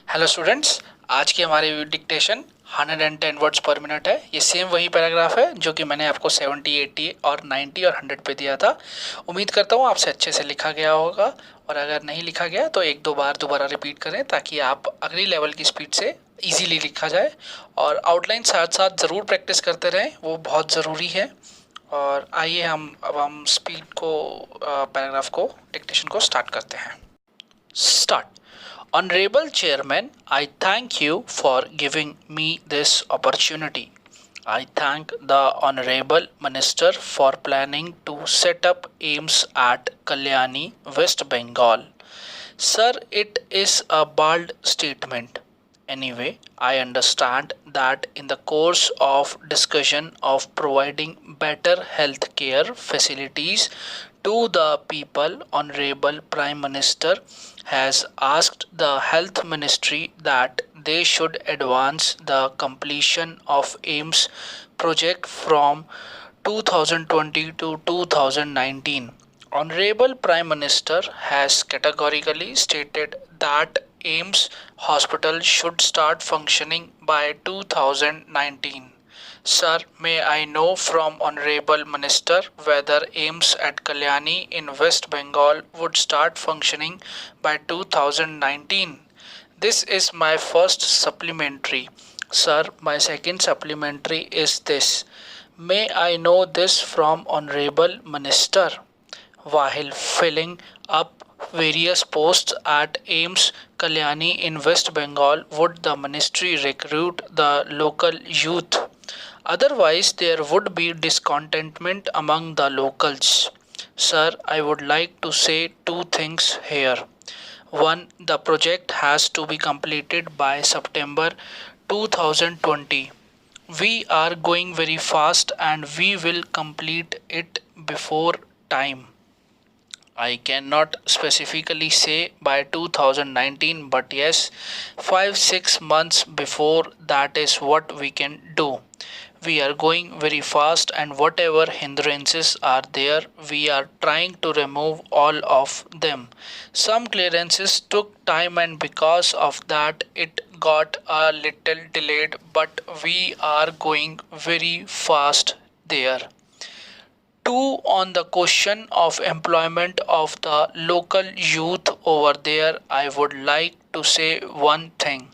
Hello students, आज की हमारी डिक्टेशन 110 वर्ड्स पर मिनट है। ये सेम वही पैराग्राफ है जो कि मैंने आपको 70, 80 और 90 और 100 पे दिया था। उम्मीद करता हूँ आपसे अच्छे से लिखा गया होगा, और अगर नहीं लिखा गया तो एक दो बार दोबारा रिपीट करें ताकि आप अगली लेवल की स्पीड से इजीली लिखा जाए। और आउटलाइन साथ साथ ज़रूर प्रैक्टिस करते रहें, वो बहुत ज़रूरी है। और आइए हम स्पीड को पैराग्राफ को डिक्टेशन को स्टार्ट करते हैं। Start. Honorable Chairman, I thank you for giving me this opportunity. I thank the Honorable Minister for planning to set up AIMS at Kalyani, West Bengal. Sir, it is a bold statement. Anyway, I understand that in the course of discussion of providing better health care facilities to the people, Honorable Prime Minister has asked the Health Ministry that they should advance the completion of AIMS project from 2020 to 2019. Honorable Prime Minister has categorically stated that AIMS hospital should start functioning by 2019. Sir, may I know from Honorable Minister whether AIMS at Kalyani in West Bengal would start functioning by 2019? This is my first supplementary. Sir, my second supplementary is this. May I know this from Honorable Minister? While filling up various posts at AIMS Kalyani in West Bengal, would the ministry recruit the local youth? Otherwise, there would be discontentment among the locals. Sir, I would like to say two things here. One, the project has to be completed by September 2020. We are going very fast and we will complete it before time. I cannot specifically say by 2019, but yes, 5-6 months before that is what we can do. We are going very fast, and whatever hindrances are there, we are trying to remove all of them. Some clearances took time, and because of that, it got a little delayed, but we are going very fast there. Two, on the question of employment of the local youth over there, I would like to say one thing.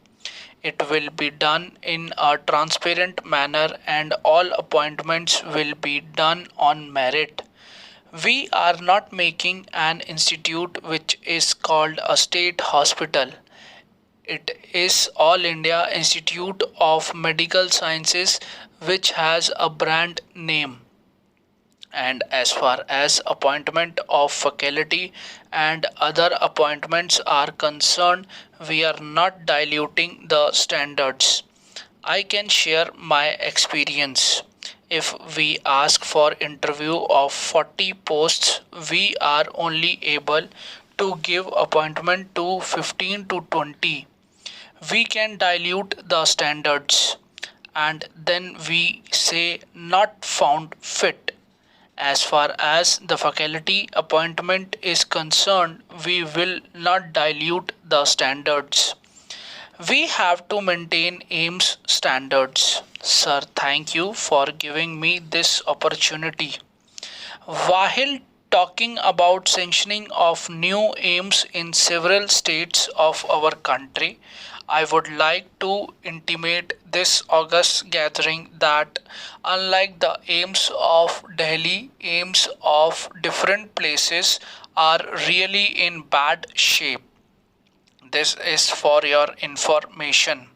It will be done in a transparent manner and all appointments will be done on merit. We are not making an institute which is called a state hospital. It is All India Institute of Medical Sciences, which has a brand name. And as far as appointment of faculty and other appointments are concerned, we are not diluting the standards. I can share my experience. If we ask for interview of 40 posts, we are only able to give appointment to 15 to 20. We can dilute the standards and then we say not found fit. As far as the faculty appointment is concerned, we will not dilute the standards. We have to maintain AIMS standards. Sir, thank you for giving me this opportunity. While talking about sanctioning of new AIMS in several states of our country, I would like to intimate this August gathering that unlike the AIMS of Delhi, AIMS of different places are really in bad shape. This is for your information.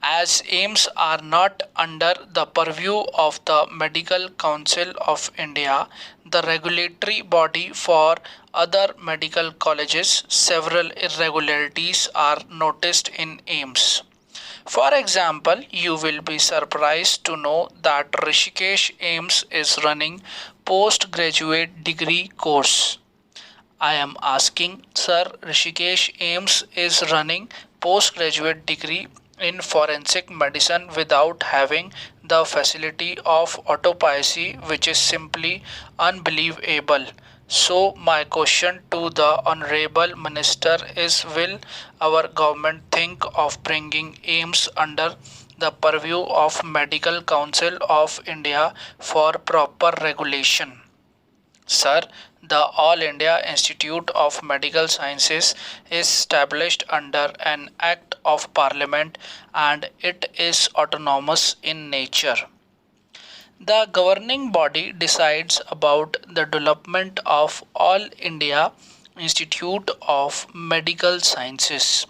As AIMS are not under the purview of the Medical Council of India, the regulatory body for other medical colleges, several irregularities are noticed in AIMS. For example, you will be surprised to know that Rishikesh AIMS is running postgraduate degree course. I am asking, sir, Rishikesh AIMS is running postgraduate degree in forensic medicine without having the facility of autopsy, which is simply unbelievable. So my question to the Honorable Minister is, will our government think of bringing AIMS under the purview of Medical Council of India for proper regulation? Sir, the All India Institute of Medical Sciences is established under an Act of Parliament and it is autonomous in nature. The governing body decides about the development of All India Institute of Medical Sciences.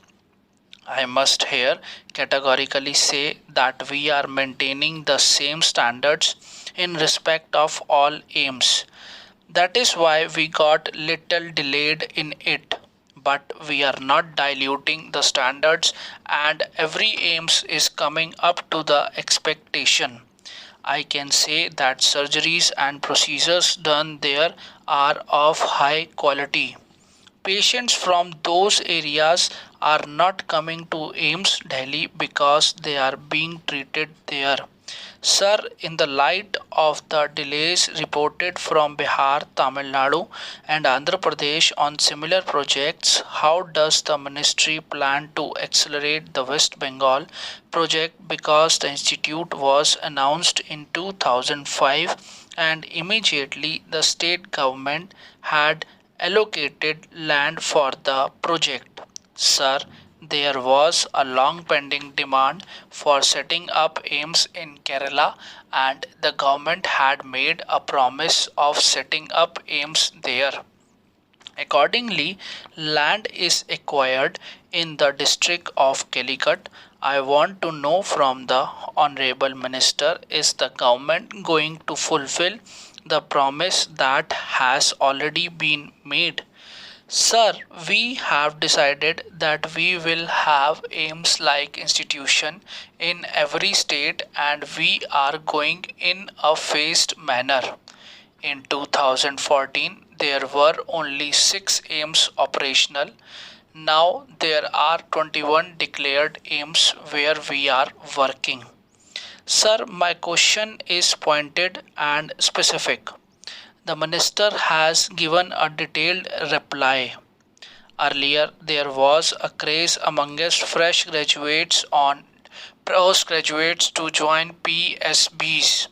I must here categorically say that we are maintaining the same standards in respect of all aims. That is why we got little delayed in it. But we are not diluting the standards and every aims is coming up to the expectation. I can say that surgeries and procedures done there are of high quality. Patients from those areas are not coming to AIMS Delhi because they are being treated there. Sir, in the light of the delays reported from Bihar, Tamil Nadu, and Andhra Pradesh on similar projects, how does the ministry plan to accelerate the West Bengal project? Because the institute was announced in 2005 and immediately the state government had allocated land for the project. Sir, there was a long pending demand for setting up AIMS in Kerala, and the government had made a promise of setting up AIMS there. Accordingly, land is acquired in the district of Calicut. I want to know from the Honorable Minister, is the government going to fulfill the promise that has already been made? Sir, we have decided that we will have AIMS like institution in every state and we are going in a phased manner. In 2014, there were only 6 AIMS operational. Now there are 21 declared AIMS where we are working. Sir, my question is pointed and specific. The minister has given a detailed reply. Earlier, there was a craze amongst fresh graduates on postgraduates to join PSBs.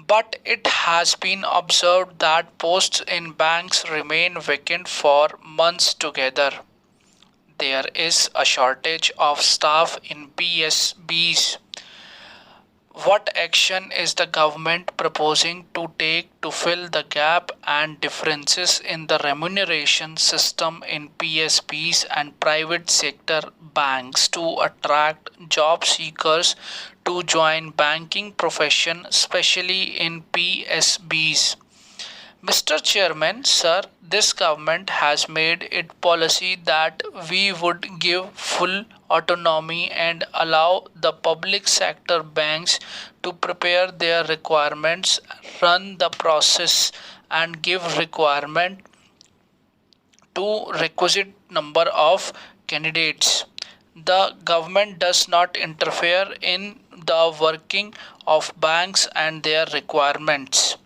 But it has been observed that posts in banks remain vacant for months together. There is a shortage of staff in PSBs. What action is the government proposing to take to fill the gap and differences in the remuneration system in PSBs and private sector banks to attract job seekers to join banking profession, especially in PSBs? Mr. Chairman, sir, this government has made it policy that we would give full autonomy and allow the public sector banks to prepare their requirements, run the process, and give requirement to requisite number of candidates. The government does not interfere in the working of banks and their requirements.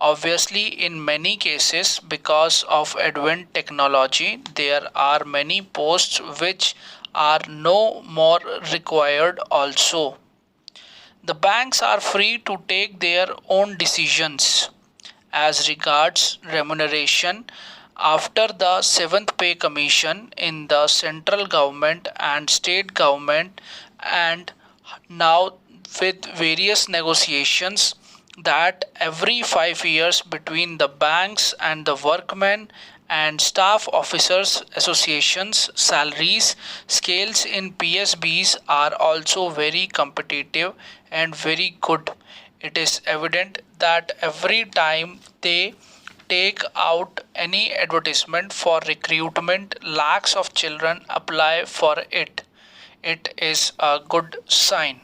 Obviously, in many cases, because of advanced technology, there are many posts which are no more required also. The banks are free to take their own decisions as regards remuneration after the 7th pay commission in the central government and state government, and now with various negotiations that every 5 years between the banks and the workmen and staff officers associations, salaries scales in PSBs are also very competitive and very good. It is evident that every time they take out any advertisement for recruitment, lakhs of children apply for it. It is a good sign.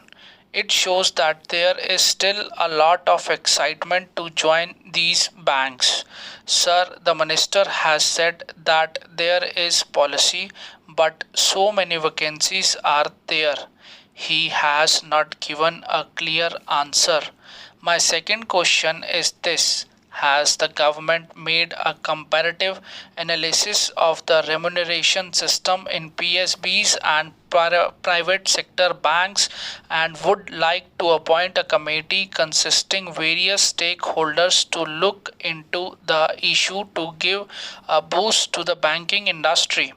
It shows that there is still a lot of excitement to join these banks. Sir, the minister has said that there is policy, but so many vacancies are there. He has not given a clear answer. My second question is this. Has the government made a comparative analysis of the remuneration system in PSBs and private sector banks and would like to appoint a committee consisting various stakeholders to look into the issue to give a boost to the banking industry?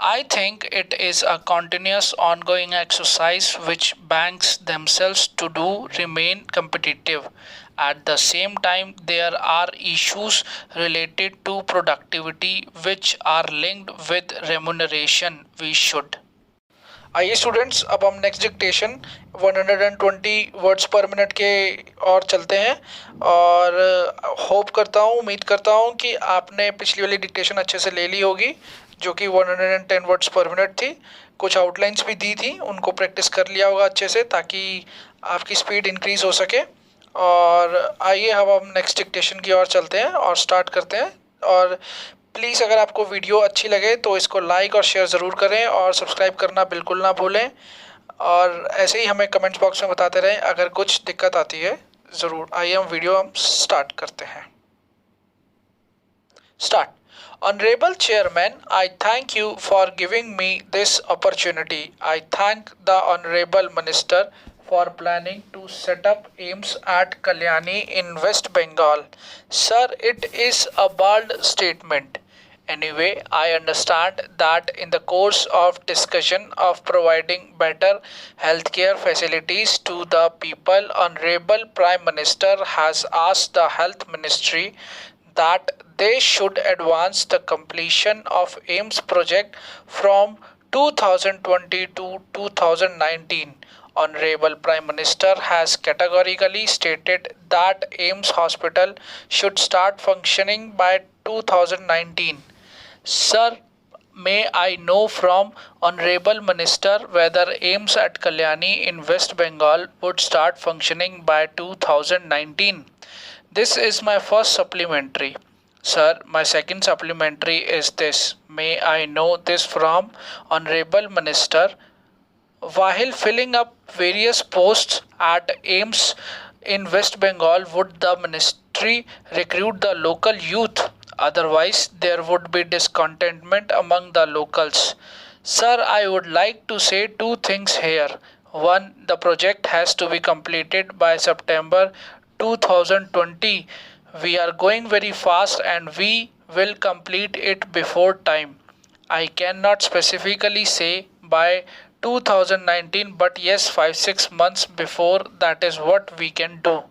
I think it is a continuous ongoing exercise which banks themselves to do remain competitive. At the same time, there are issues related to productivity which are linked with remuneration. We should. आइए students, अब हम next dictation 120 words पर minute के और चलते हैं। और hope करता हूँ, उम्मीद करता हूँ कि आपने पिछली वाली डिक्टेशन अच्छे से ले ली होगी जो कि 110 वर्ड्स पर मिनट थी। कुछ आउटलाइंस भी दी थी, उनको प्रैक्टिस कर लिया होगा अच्छे से ताकि आपकी स्पीड इंक्रीज़ हो सके। और आइए अब हम नेक्स्ट डिक्टेशन की ओर चलते हैं और स्टार्ट करते हैं। और प्लीज़ अगर आपको वीडियो अच्छी लगे तो इसको लाइक और शेयर ज़रूर करें और सब्सक्राइब करना बिल्कुल ना भूलें। और ऐसे ही हमें कमेंट्स बॉक्स में बताते रहें अगर कुछ दिक्कत आती है ज़रूर। आइए हम स्टार्ट करते हैं। Start. Honorable Chairman, I thank you for giving me this opportunity. I thank the Honorable Minister for planning to set up AIIMS at Kalyani in West Bengal. Sir, it is a bold statement. Anyway, I understand that in the course of discussion of providing better healthcare facilities to the people, Honorable Prime Minister has asked the Health Ministry that they should advance the completion of AIIMS project from 2020 to 2019. Honorable Prime Minister has categorically stated that AIIMS hospital should start functioning by 2019. Sir, may I know from Honorable Minister whether AIIMS at Kalyani in West Bengal would start functioning by 2019? This is my first supplementary. Sir, my second supplementary is this. May I know this from Honorable Minister? While filling up various posts at AIIMS in West Bengal, would the ministry recruit the local youth? Otherwise, there would be discontentment among the locals. Sir, I would like to say two things here. One, the project has to be completed by September 2020. We are going very fast and we will complete it before time. I cannot specifically say by 2019, but yes, 5-6 months before that is what we can do.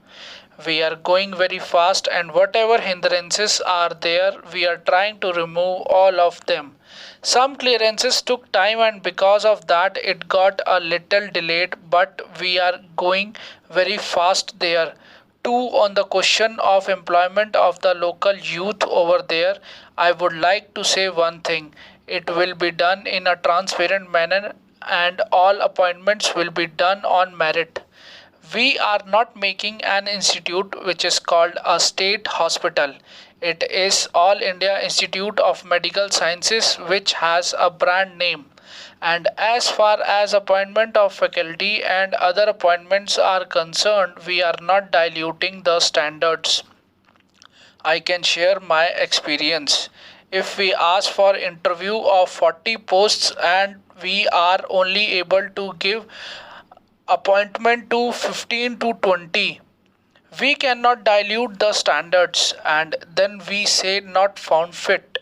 We are going very fast, and whatever hindrances are there, we are trying to remove all of them. Some clearances took time, and because of that, it got a little delayed, but we are going very fast there. Two, on the question of employment of the local youth over there, I would like to say one thing. It will be done in a transparent manner and all appointments will be done on merit. We are not making an institute which is called a state hospital. It is All India Institute of Medical Sciences which has a brand name. And as far as appointment of faculty and other appointments are concerned, we are not diluting the standards. I can share my experience. If we ask for interview of 40 posts and we are only able to give appointment to 15 to 20, we cannot dilute the standards and then we say not found fit.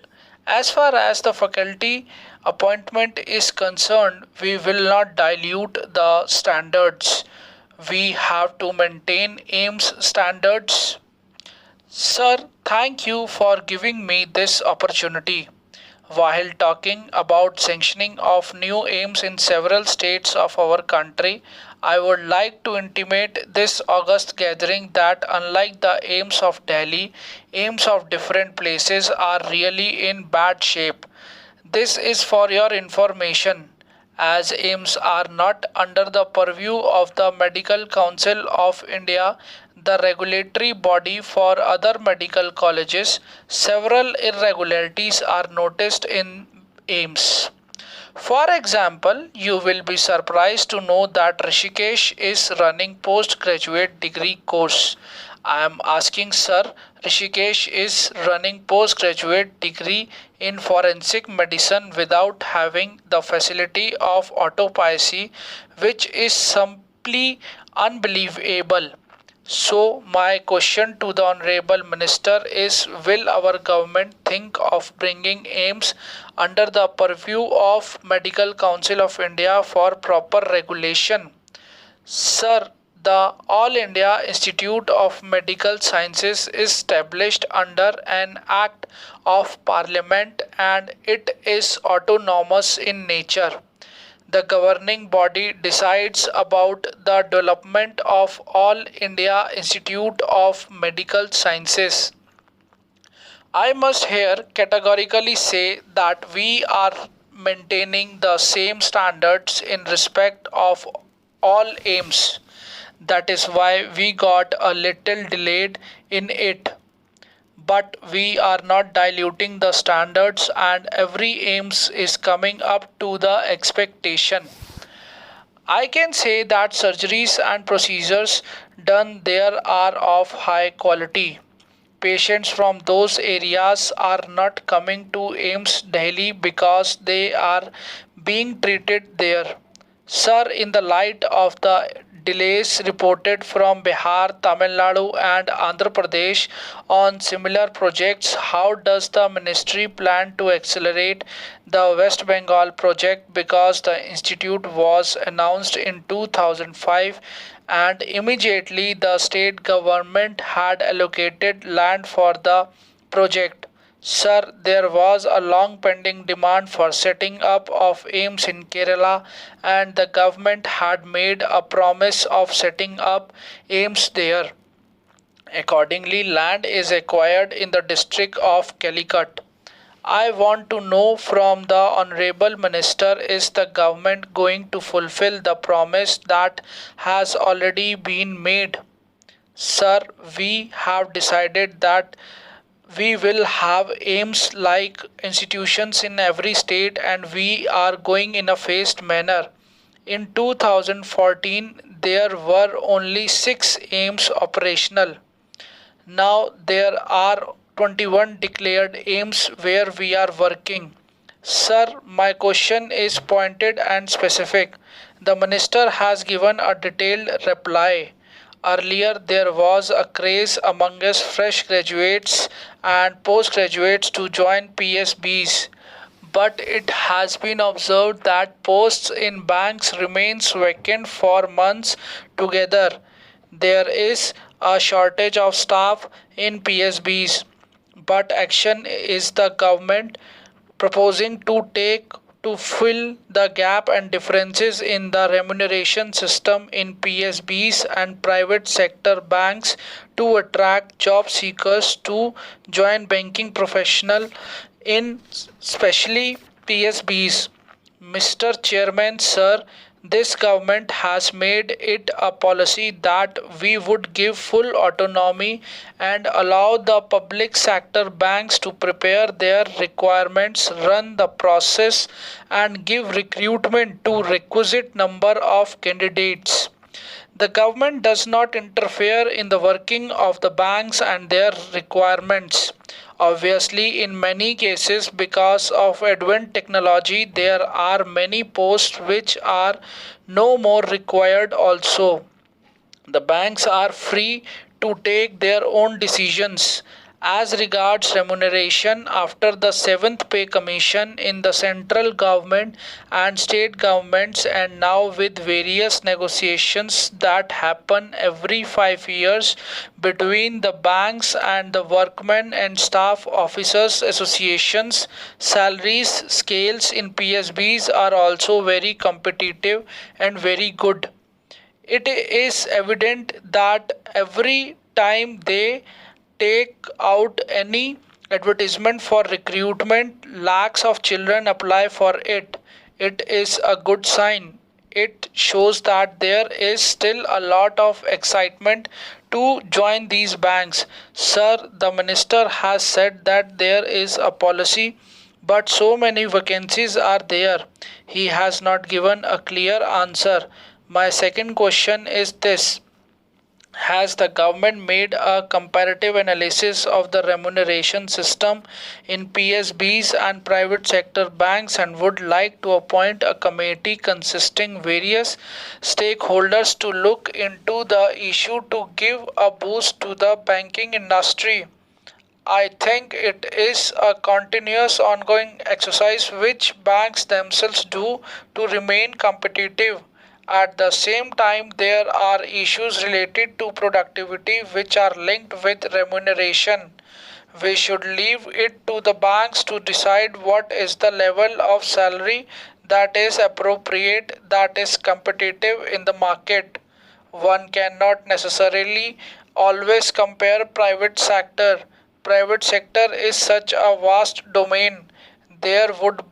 As far as the faculty appointment is concerned, we will not dilute the standards. We have to maintain AIIMS standards. Sir, thank you for giving me this opportunity. While talking about sanctioning of new AIIMS in several states of our country, I would like to intimate this August gathering that unlike the AIIMS of Delhi, AIIMS of different places are really in bad shape. This is for your information, as AIIMS are not under the purview of the Medical Council of India, the regulatory body for other medical colleges. Several irregularities are noticed in AIIMS. For example, you will be surprised to know that Rishikesh is running postgraduate degree course. I am asking Sir Rishikesh is running postgraduate degree in forensic medicine without having the facility of autopsy, which is simply unbelievable. So, my question to the Honorable Minister is, will our government think of bringing AIMS under the purview of Medical Council of India for proper regulation? Sir, the All India Institute of Medical Sciences is established under an Act of Parliament and it is autonomous in nature. The governing body decides about the development of All India Institute of Medical Sciences. I must here categorically say that we are maintaining the same standards in respect of all aims. That is why we got a little delayed in it. But we are not diluting the standards and every aims is coming up to the expectation. I can say that surgeries and procedures done there are of high quality. Patients from those areas are not coming to AIMS Delhi because they are being treated there. Sir, in the light of the delays reported from Bihar, Tamil Nadu, and Andhra Pradesh on similar projects, how does the ministry plan to accelerate the West Bengal project? Because the institute was announced in 2005 and immediately the state government had allocated land for the project. Sir, there was a long pending demand for setting up of AIMS in Kerala and the government had made a promise of setting up AIMS there. Accordingly, land is acquired in the district of Calicut. I want to know from the Honorable Minister, is the government going to fulfill the promise that has already been made? Sir, we have decided that we will have aims like institutions in every state and we are going in a phased manner. In 2014, there were only 6 aims operational. Now there are 21 declared aims where we are working. Sir, my question is pointed and specific. The minister has given a detailed reply. Earlier, there was a craze among us fresh graduates and postgraduates to join PSBs. But it has been observed that posts in banks remains vacant for months together. There is a shortage of staff in PSBs, but action is the government proposing to take to fill the gap and differences in the remuneration system in PSBs and private sector banks to attract job seekers to join banking professional in especially PSBs. Mr. Chairman, sir, this government has made it a policy that we would give full autonomy and allow the public sector banks to prepare their requirements, run the process, and give recruitment to requisite number of candidates. The government does not interfere in the working of the banks and their requirements. Obviously, in many cases, because of advanced technology, there are many posts which are no more required also. The banks are free to take their own decisions. As regards remuneration, after the 7th Pay Commission in the central government and state governments, and now with various negotiations that happen every 5 years between the banks and the workmen and staff officers associations, salaries scales in PSBs are also very competitive and very good. It is evident that every time they take out any advertisement for recruitment, lakhs of children apply for it. It is a good sign. It shows that there is still a lot of excitement to join these banks. Sir, the minister has said that there is a policy, but so many vacancies are there. He has not given a clear answer. My second question is this: Has the government made a comparative analysis of the remuneration system in PSBs and private sector banks and would like to appoint a committee consisting various stakeholders to look into the issue to give a boost to the banking industry? I think it is a continuous ongoing exercise which banks themselves do to remain competitive. At the same time, there are issues related to productivity which are linked with remuneration. We should leave it to the banks to decide what is the level of salary that is appropriate, that is competitive in the market. One cannot necessarily always compare private sector is such a vast domain. There would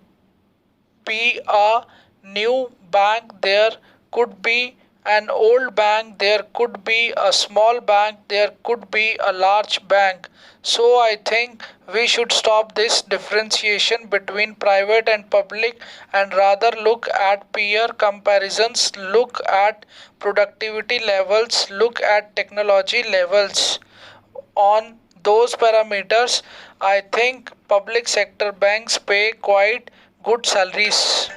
be a new bank, there could be an old bank, there could be a small bank, there could be a large bank. So I think we should stop this differentiation between private and public and rather look at peer comparisons, look at productivity levels, look at technology levels. On those parameters, I think public sector banks pay quite good salaries.